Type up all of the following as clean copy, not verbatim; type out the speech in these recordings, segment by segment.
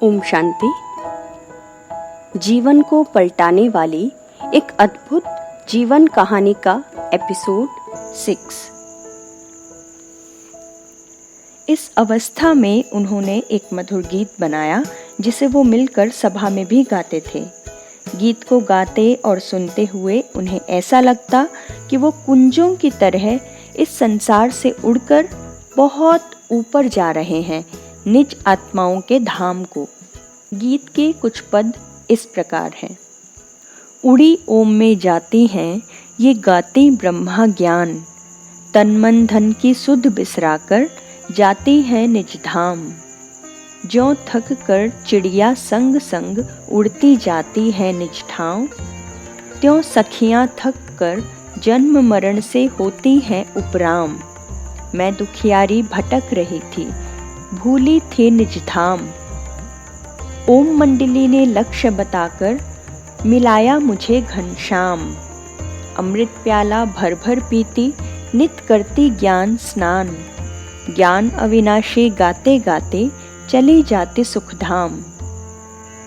ओम शांति। जीवन को पलटाने वाली एक अद्भुत जीवन कहानी का एपिसोड 6। इस अवस्था में उन्होंने एक मधुर गीत बनाया जिसे वो मिलकर सभा में भी गाते थे। गीत को गाते और सुनते हुए उन्हें ऐसा लगता कि वो कुंजों की तरह इस संसार से उड़कर बहुत ऊपर जा रहे हैं, निज आत्माओं के धाम को। गीत के कुछ पद इस प्रकार हैं। उड़ी ओम में जाती हैं ये गाती ब्रह्मा ज्ञान, तन मन धन की सुध बिसराकर जाती हैं निज धाम। ज्यों थक कर चिड़िया संग संग उड़ती जाती है निज ठाव, त्यों सखियां थक कर जन्म मरण से होती हैं उपराम। मैं दुखियारी भटक रही थी, भूली थी निज धाम। ओम मंडली ने लक्ष्य बताकर मिलाया मुझे घनश्याम। अमृत प्याला भर भर पीती, नित करती ज्ञान स्नान। ज्ञान अविनाशी गाते गाते चली जाती सुखधाम।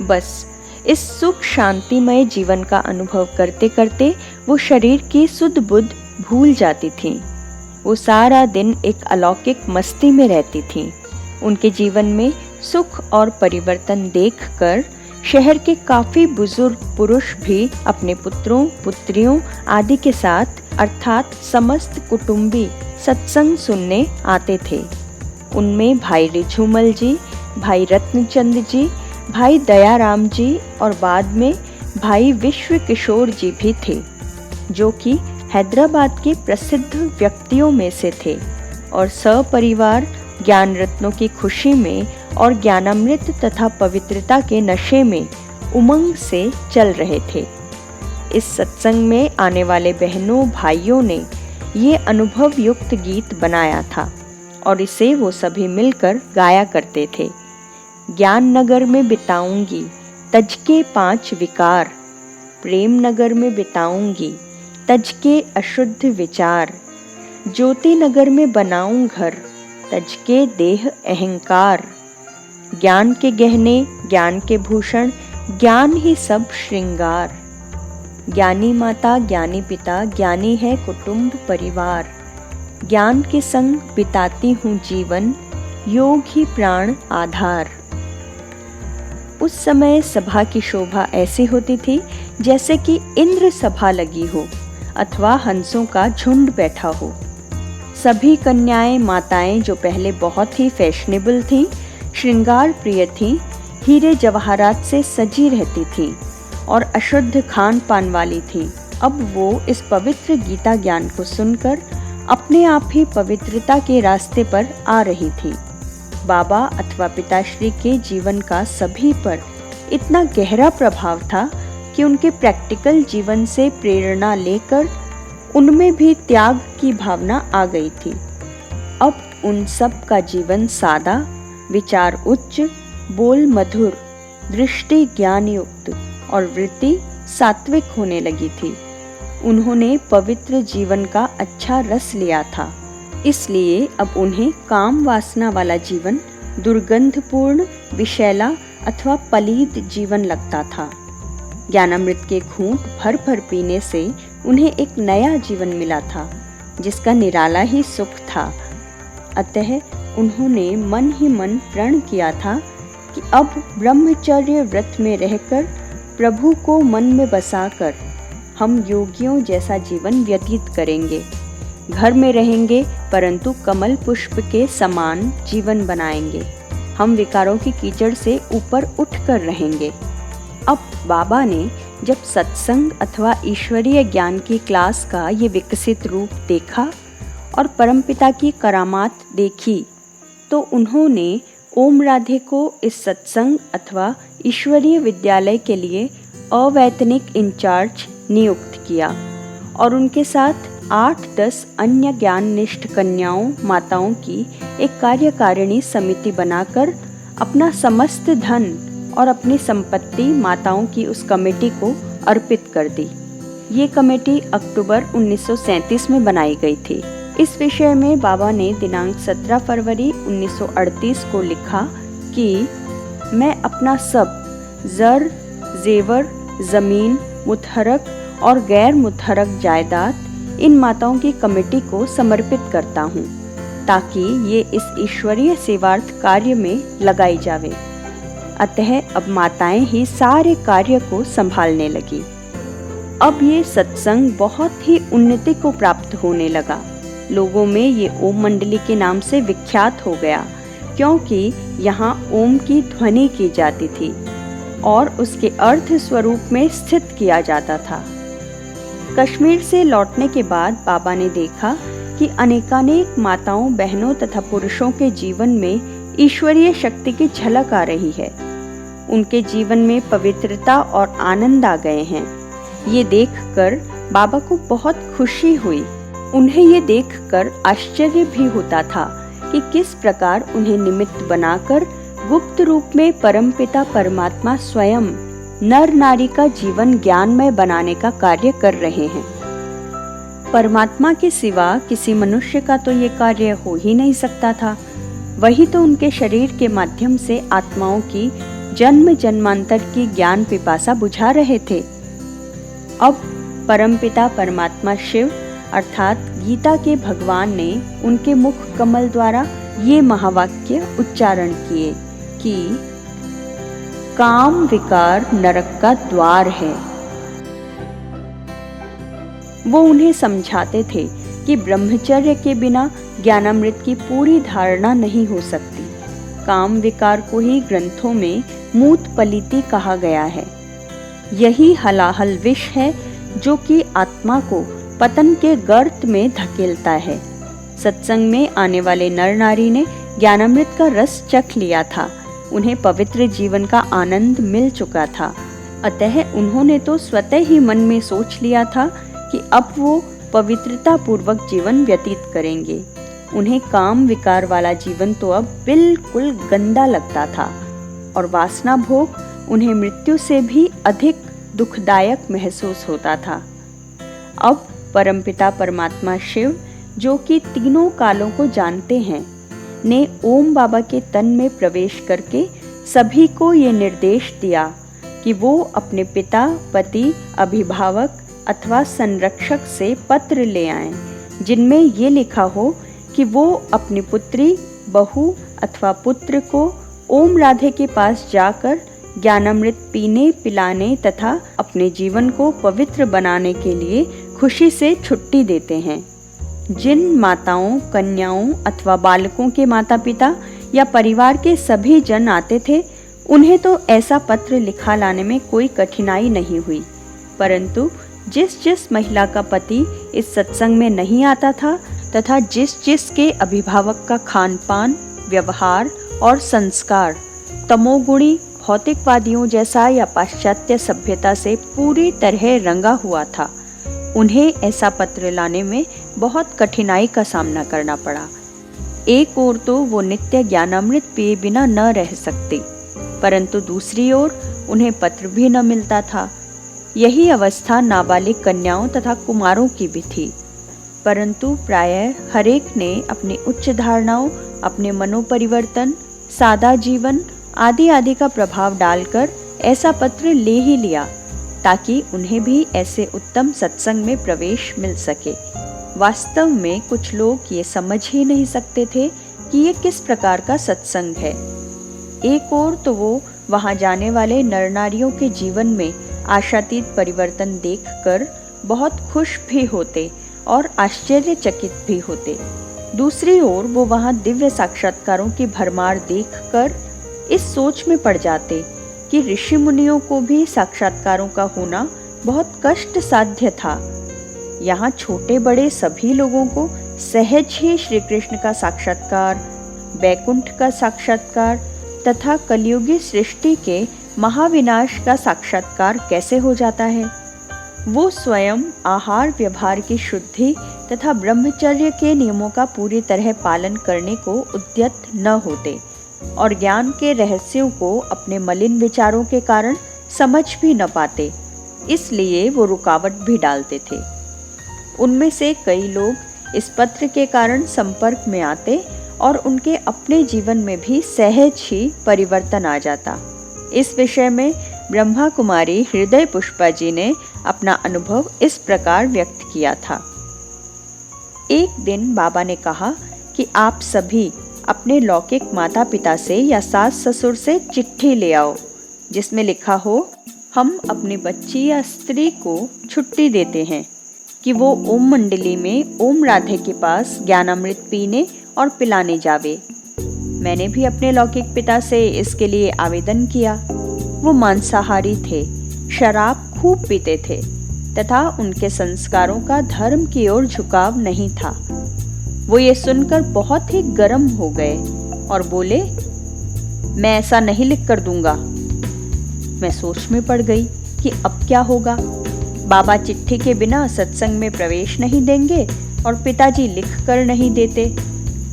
बस इस सुख शांतिमय जीवन का अनुभव करते करते वो शरीर की सुध बुध भूल जाती थीं। वो सारा दिन एक अलौकिक मस्ती में रहती थीं। उनके जीवन में सुख और परिवर्तन देखकर शहर के काफी बुजुर्ग पुरुष भी अपने पुत्रों पुत्रियों आदि के साथ अर्थात समस्त कुटुंबी सत्संग सुनने आते थे। उनमें भाई रिझूमल जी, भाई रत्नचंद जी, भाई दयाराम जी और बाद में भाई विश्व किशोर जी भी थे, जो कि हैदराबाद के प्रसिद्ध व्यक्तियों में से थे और सपरिवार ज्ञान रत्नों की खुशी में और ज्ञानामृत तथा पवित्रता के नशे में उमंग से चल रहे थे। इस सत्संग में आने वाले बहनों भाइयों ने ये अनुभव युक्त गीत बनाया था और इसे वो सभी मिलकर गाया करते थे। ज्ञान नगर में बिताऊंगी तज के 5 विकार, प्रेम नगर में बिताऊंगी तज के अशुद्ध विचार। ज्योति नगर में बनाऊं घर तज के देह अहंकार। ज्ञान के गहने ज्ञान के भूषण, ज्ञान ही सब श्रृंगार। ज्ञानी माता ज्ञानी पिता, ज्ञानी है कुटुंब परिवार। ज्ञान के संग बिताती हूँ जीवन, योग ही प्राण आधार। उस समय सभा की शोभा ऐसी होती थी जैसे कि इंद्र सभा लगी हो अथवा हंसों का झुंड बैठा हो। सभी कन्याएं माताएं जो पहले बहुत ही फैशनेबल थीं, श्रृंगार प्रिय थीं, हीरे जवाहरात से सजी रहती थीं और अशुद्ध खान पान वाली थीं, अब वो इस पवित्र गीता ज्ञान को सुनकर अपने आप ही पवित्रता के रास्ते पर आ रही थी। बाबा अथवा पिताश्री के जीवन का सभी पर इतना गहरा प्रभाव था कि उनके प्रैक्टिकल जीवन से प्रेरणा लेकर उनमें भी त्याग की भावना आ गई थी। अब उन सब का जीवन सादा, विचार उच्च, बोल मधुर, दृष्टि ज्ञान युक्त और वृत्ति सात्विक होने लगी थी। उन्होंने पवित्र जीवन का अच्छा रस लिया था, इसलिए अब उन्हें काम वासना वाला जीवन दुर्गंधपूर्ण, विषैला अथवा पलीद जीवन लगता था। ज्ञानामृत के घूंट भर भर पीने से उन्हें एक नया जीवन मिला था जिसका निराला ही सुख था। अतः उन्होंने मन ही मन प्रण किया था कि अब ब्रह्मचर्य व्रत में रहकर प्रभु को मन में बसाकर हम योगियों जैसा जीवन व्यतीत करेंगे। घर में रहेंगे परंतु कमल पुष्प के समान जीवन बनाएंगे। हम विकारों की कीचड़ से ऊपर उठकर रहेंगे। अब बाबा ने जब सत्संग अथवा ईश्वरीय ज्ञान की क्लास का ये विकसित रूप देखा और परमपिता की करामात देखी तो उन्होंने ओम राधे को इस सत्संग अथवा ईश्वरीय विद्यालय के लिए अवैतनिक इंचार्ज नियुक्त किया और उनके साथ 8-10 अन्य ज्ञाननिष्ठ कन्याओं माताओं की एक कार्यकारिणी समिति बनाकर अपना समस्त धन और अपनी संपत्ति माताओं की उस कमेटी को अर्पित कर दी। ये कमेटी अक्टूबर 1937 में बनाई गई थी। इस विषय में बाबा ने दिनांक 17 फरवरी 1938 को लिखा कि मैं अपना सब ज़र, जेवर, ज़मीन, मुतहरक और गैर मुतहरक जायदाद इन माताओं की कमेटी को समर्पित करता हूँ, ताकि ये इस ईश्वरीय सेवार्थ कार्य में लगाई जावे। अतः अब माताएं ही सारे कार्य को संभालने लगी। अब ये सत्संग बहुत ही उन्नति को प्राप्त होने लगा। लोगों में ये ओम मंडली के नाम से विख्यात हो गया, क्योंकि यहाँ ओम की ध्वनि की जाती थी और उसके अर्थ स्वरूप में स्थित किया जाता था। कश्मीर से लौटने के बाद बाबा ने देखा कि अनेकानेक माताओं, बहनों तथा पुरुषों के जीवन में ईश्वरीय शक्ति की झलक आ रही है। उनके जीवन में पवित्रता और आनंद आ गए हैं। ये देखकर बाबा को बहुत खुशी हुई। उन्हें ये देखकर आश्चर्य भी होता था कि किस प्रकार उन्हें निमित्त बनाकर गुप्त रूप में परमपिता परमात्मा स्वयं नर नारी का जीवन ज्ञानमय बनाने का कार्य कर रहे हैं। परमात्मा के सिवा किसी मनुष्य का तो ये कार्य हो ही नहीं सकता था। वही तो उनके शरीर के माध्यम से आत्माओं की जन्म जन्मांतर की ज्ञान पिपासा बुझा रहे थे। अब परमपिता परमात्मा शिव अर्थात गीता के भगवान ने उनके मुख कमल द्वारा ये महावाक्य उच्चारण किए कि काम विकार नरक का द्वार है। वो उन्हें समझाते थे कि ब्रह्मचर्य के बिना ज्ञानामृत की पूरी धारणा नहीं हो सकती। काम विकार को ही ग्रंथों में मूत पलीति कहा गया है। यही हलाहल विष है जो कि आत्मा को पतन के गर्त में धकेलता है। सत्संग में आने वाले नर नारी ने ज्ञानामृत का रस चख लिया था। उन्हें पवित्र जीवन का आनंद मिल चुका था। अतः उन्होंने तो स्वतः ही मन में सोच लिया था कि अब वो पवित्रता पूर्वक जीवन व्यतीत करेंगे। उन्हें काम विकार वाला जीवन तो अब बिल्कुल गंदा लगता था और वासना भोग उन्हें मृत्यु से भी अधिक दुखदायक महसूस होता था। अब परमपिता परमात्मा शिव, जो कि तीनों कालों को जानते हैं, ने ओम बाबा के तन में प्रवेश करके सभी को ये निर्देश दिया कि वो अपने पिता, पति, अभिभावक अथवा संरक्षक से पत्र ले आएं, जिनमें ये लिखा हो कि वो अपनी पुत्री, बहू अथवा पुत्र को ओम राधे के पास जाकर ज्ञानामृत पीने, पिलाने तथा अपने जीवन को पवित्र बनाने के लिए खुशी से छुट्टी देते हैं। जिन माताओं, कन्याओं अथवा बालकों के माता पिता या परिवार के सभी जन आते थे, उन्हें तो ऐसा पत्र लिखा लाने में कोई कठिनाई नहीं हुई। परंतु जिस जिस महिला का पति इस सत्संग में नहीं आता था तथा जिस जिस के अभिभावक का खान पान, व्यवहार और संस्कार तमोगुणी भौतिकवादियों जैसा या पाश्चात्य सभ्यता से पूरी तरह रंगा हुआ था, उन्हें ऐसा पत्र लाने में बहुत कठिनाई का सामना करना पड़ा। एक ओर तो वो नित्य ज्ञानामृत पिए बिना न रह सकते, परंतु दूसरी ओर उन्हें पत्र भी न मिलता था। यही अवस्था नाबालिग कन्याओं तथा कुमारों की भी थी। परंतु प्रायः हरेक ने अपनी उच्च धारणाओं, अपने मनोपरिवर्तन, सादा जीवन आदि आदि का प्रभाव डालकर ऐसा पत्र ले ही लिया, ताकि उन्हें भी ऐसे उत्तम सत्संग में प्रवेश मिल सके। वास्तव में कुछ लोग ये समझ ही नहीं सकते थे कि ये किस प्रकार का सत्संग है। एक ओर तो वो वहाँ जाने वाले नर नारियों के जीवन में आशातीत परिवर्तन देखकर बहुत खुश भी होते और आश्चर्यचकित भी होते। दूसरी ओर वो वहाँ दिव्य साक्षात्कारों की भरमार देखकर इस सोच में पड़ जाते कि ऋषि मुनियों को भी साक्षात्कारों का होना बहुत कष्ट साध्य था। यहाँ छोटे बड़े सभी लोगों को सहज ही श्री कृष्ण का साक्षात्कार, बैकुंठ का साक्षात्कार तथा कलियुगी सृष्टि के महाविनाश का साक्षात्कार कैसे हो जाता है। वो स्वयं आहार व्यवहार की शुद्धि तथा ब्रह्मचर्य के नियमों का पूरी तरह पालन करने को उद्यत न होते और ज्ञान के रहस्यों को अपने मलिन विचारों के कारण समझ भी न पाते, इसलिए वो रुकावट भी डालते थे। उनमें से कई लोग इस पत्र के कारण संपर्क में आते और उनके अपने जीवन में भी सहज ही परिवर्तन आ जाता। इस विषय में ब्रह्मा कुमारी हृदय पुष्पा जी ने अपना अनुभव इस प्रकार व्यक्त किया था। एक दिन बाबा ने कहा कि आप सभी अपने लौकिक माता पिता से या सास ससुर से चिट्ठी ले आओ जिसमें लिखा हो, हम अपनी बच्ची या स्त्री को छुट्टी देते हैं कि वो ओम मंडली में ओम राधे के पास ज्ञानामृत पीने और पिलाने जावे। मैंने भी अपने लौकिक पिता से इसके लिए आवेदन किया। वो मांसाहारी थे, शराब खूब पीते थे तथा उनके संस्कारों का धर्म की ओर झुकाव नहीं था। वो ये सुनकर बहुत ही गर्म हो गए और बोले, मैं ऐसा नहीं लिख कर दूंगा। मैं सोच में पड़ गई कि अब क्या होगा। बाबा चिट्ठी के बिना सत्संग में प्रवेश नहीं देंगे और पिताजी लिख कर नहीं देते।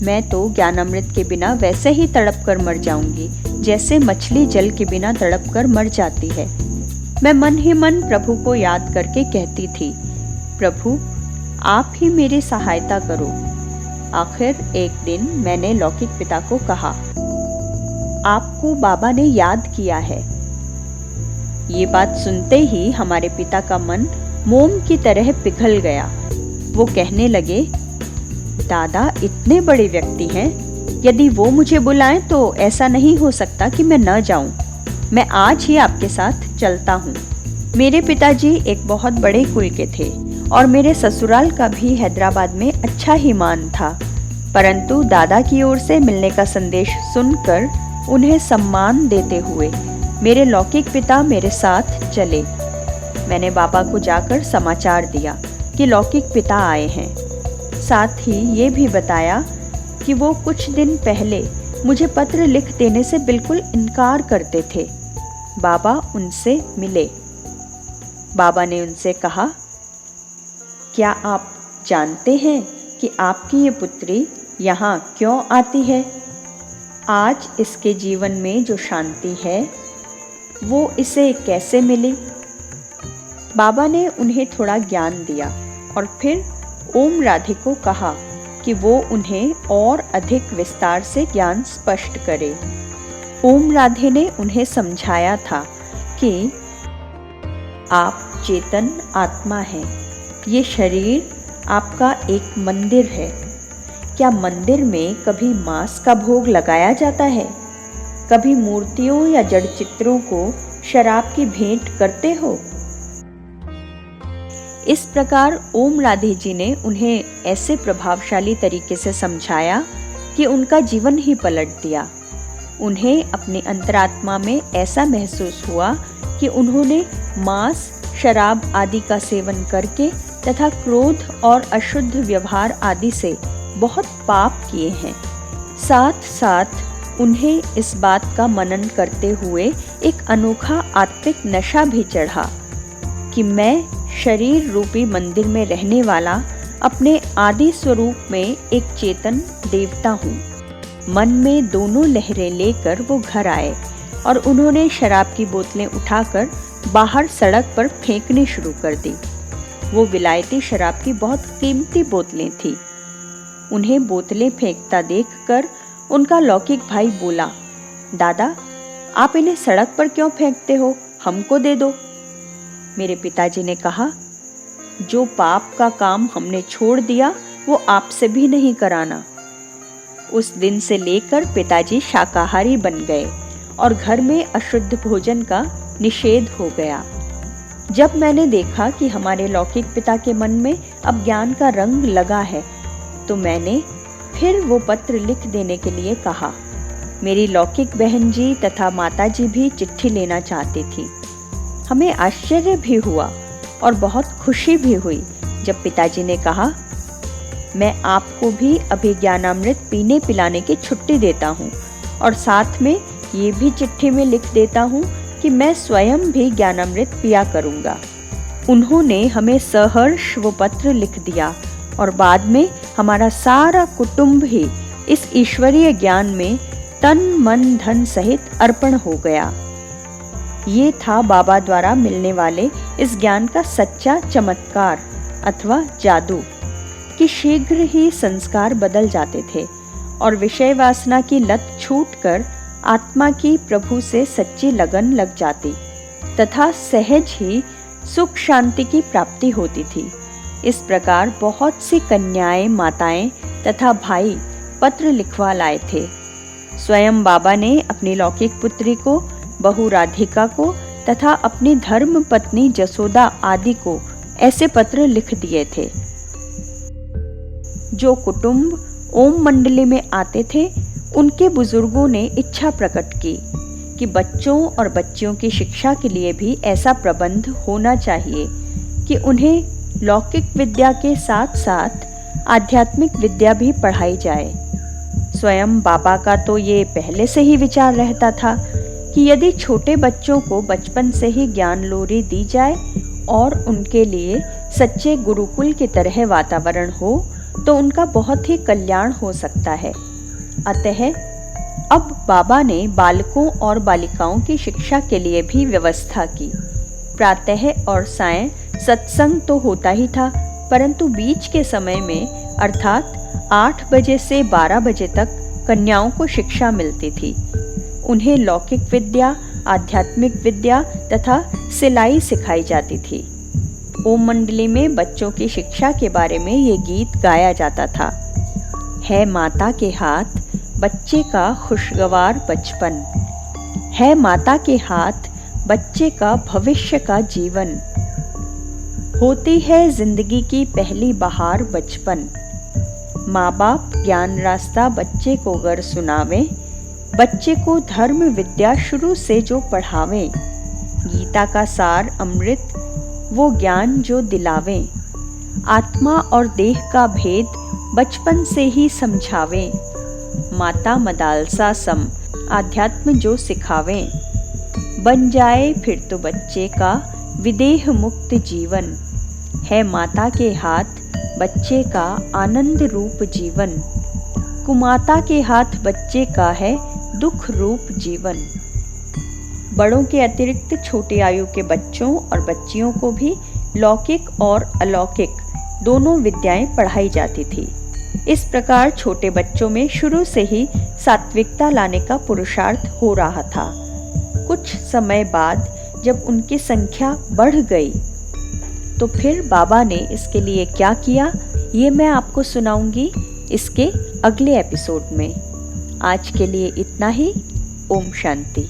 मैं तो ज्ञानामृत के बिना वैसे ही तड़प कर मर जाऊंगी जैसे मछली जल के बिना तड़प कर मर जाती है। मैं मन ही मन प्रभु को याद करके कहती थी, प्रभु आप ही मेरी सहायता करो। आखिर एक दिन मैंने लौकिक पिता को कहा, आपको बाबा ने याद किया है। ये बात सुनते ही हमारे पिता का मन मोम की तरह पिघल गया। वो कहने लगे, दादा इतने बड़े व्यक्ति हैं, यदि वो मुझे बुलाएं तो ऐसा नहीं हो सकता कि मैं न जाऊं। मैं आज ही आपके साथ चलता हूं। मेरे पिताजी एक बहुत बड़े कुल के थे और मेरे ससुराल का भी हैदराबाद में अच्छा ही मान था, परंतु दादा की ओर से मिलने का संदेश सुनकर उन्हें सम्मान देते हुए मेरे लौकिक पिता मेरे साथ चले। मैंने बाबा को जाकर समाचार दिया कि लौकिक पिता आए हैं। साथ ही ये भी बताया कि वो कुछ दिन पहले मुझे पत्र लिख देने से बिल्कुल इनकार करते थे। बाबा उनसे मिले। बाबा ने उनसे कहा, क्या आप जानते हैं कि आपकी ये पुत्री यहाँ क्यों आती है? आज इसके जीवन में जो शांति है वो इसे कैसे मिली? बाबा ने उन्हें थोड़ा ज्ञान दिया और फिर ओम राधे को कहा कि वो उन्हें और अधिक विस्तार से ज्ञान स्पष्ट करे। ओम राधे ने उन्हें समझाया था कि आप चेतन आत्मा हैं। ये शरीर आपका एक मंदिर है। क्या मंदिर में कभी मांस का भोग लगाया जाता है? कभी मूर्तियों या जड़ चित्रों को शराब की भेंट करते हो? इस प्रकार ओम राधे जी ने उन्हें ऐसे प्रभावशाली तरीके से समझाया कि उनका जीवन ही पलट दिया। उन्हें अपने अंतरात्मा में ऐसा महसूस हुआ कि उन्होंने मांस, शराब आदि का सेवन करके तथा क्रोध और अशुद्ध व्यवहार आदि से बहुत पाप किए हैं। साथ साथ उन्हें इस बात का मनन करते हुए एक अनोखा आत्मिक नशा भी चढ़ा कि मैं शरीर रूपी मंदिर में रहने वाला अपने आदि स्वरूप में एक चेतन देवता हूँ। मन में दोनों लहरें लेकर वो घर आए और उन्होंने शराब की बोतलें उठाकर बाहर सड़क पर फेंकनी शुरू कर दी। वो विलायती शराब की बहुत कीमती बोतलें थीं। उन्हें बोतलें फेंकता देखकर उनका लौकिक भाई बोला, दादा आप इन्हें सड़क पर क्यों फेंकते हो? हमको दे दो। मेरे पिताजी ने कहा, जो पाप का काम हमने छोड़ दिया वो आपसे भी नहीं कराना। उस दिन से लेकर पिताजी शाकाहारी बन गए और घर में अशुद्ध भोजन का निषेध हो गया। जब मैंने देखा कि हमारे लौकिक पिता के मन में अब ज्ञान का रंग लगा है, तो मैंने फिर वो पत्र लिख देने के लिए कहा। मेरी लौकिक बहन जी तथा माता जी भी चिट्ठी लेना चाहती थी। हमें आश्चर्य भी हुआ और बहुत खुशी भी हुई जब पिताजी ने कहा, मैं आपको भी अभी ज्ञानामृत पीने पिलाने की छुट्टी देता हूँ और साथ में ये भी चिट्ठी में लिख देता हूँ कि मैं स्वयं भी ज्ञानामृत पिया करूँगा। उन्होंने हमें सहर्ष वो पत्र लिख दिया और बाद में हमारा सारा कुटुंब ही इस ईश्वरीय ज्ञान में तन मन धन सहित अर्पण हो गया। ये था बाबा द्वारा मिलने वाले इस ज्ञान का सच्चा चमत्कार अथवा जादू कि शीघ्र ही संस्कार बदल जाते थे और विषय वासना की लत छूटकर आत्मा की प्रभु से सच्ची लगन लग जाती तथा सहज ही सुख शांति की प्राप्ति होती थी। इस प्रकार बहुत सी कन्याएं, माताएं तथा भाई पत्र लिखवा लाए थे। स्वयं बाबा ने अपनी लौकिक पुत्री को, बहू राधिका को तथा अपनी धर्म पत्नी जसोदा आदि को ऐसे पत्र लिख दिए थे। जो कुटुंब ओम मंडली में आते थे, उनके बुजुर्गों ने इच्छा प्रकट की कि बच्चों और बच्चियों की शिक्षा के लिए भी ऐसा प्रबंध होना चाहिए कि उन्हें लौकिक विद्या के साथ साथ आध्यात्मिक विद्या भी पढ़ाई जाए। स्वयं बाबा का तो ये पहले से ही विचार रहता था कि यदि छोटे बच्चों को बचपन से ही ज्ञान लोरी दी जाए और उनके लिए सच्चे गुरुकुल की तरह वातावरण हो तो उनका बहुत ही कल्याण हो सकता है। अतः अब बाबा ने बालकों और बालिकाओं की शिक्षा के लिए भी व्यवस्था की। प्रातः और सायं सत्संग तो होता ही था, परंतु बीच के समय में अर्थात 8 बजे से 12 बजे तक कन्याओं को शिक्षा मिलती थी। उन्हें लौकिक विद्या, आध्यात्मिक विद्या तथा सिलाई सिखाई जाती थी। ओम मंडली में बच्चों की शिक्षा के बारे में ये गीत गाया जाता था। है माता के हाथ बच्चे का खुशगवार बचपन, है माता के हाथ बच्चे का भविष्य का जीवन, होती है जिंदगी की पहली बहार बचपन। माँ बाप ज्ञान रास्ता बच्चे को गर सुनावे, बच्चे को धर्म विद्या शुरू से जो पढ़ावे, गीता का सार अमृत वो ज्ञान जो दिलावे, आत्मा और देह का भेद बचपन से ही समझावे, माता मदालसा सम आध्यात्म जो सिखावे, बन जाए फिर तो बच्चे का विदेह मुक्त जीवन, है माता के हाथ बच्चे का आनंद रूप जीवन, कुमाता के हाथ बच्चे का है दुख रूप जीवन। बड़ों के अतिरिक्त छोटी आयु के बच्चों और बच्चियों को भी लौकिक और अलौकिक दोनों विद्याएं पढ़ाई जाती थी। इस प्रकार छोटे बच्चों में शुरू से ही सात्विकता लाने का पुरुषार्थ हो रहा था। कुछ समय बाद जब उनकी संख्या बढ़ गई तो फिर बाबा ने इसके लिए क्या किया, ये मैं आपको सुनाऊंगी इसके अगले एपिसोड में। आज के लिए इतना ही। ओम शांति।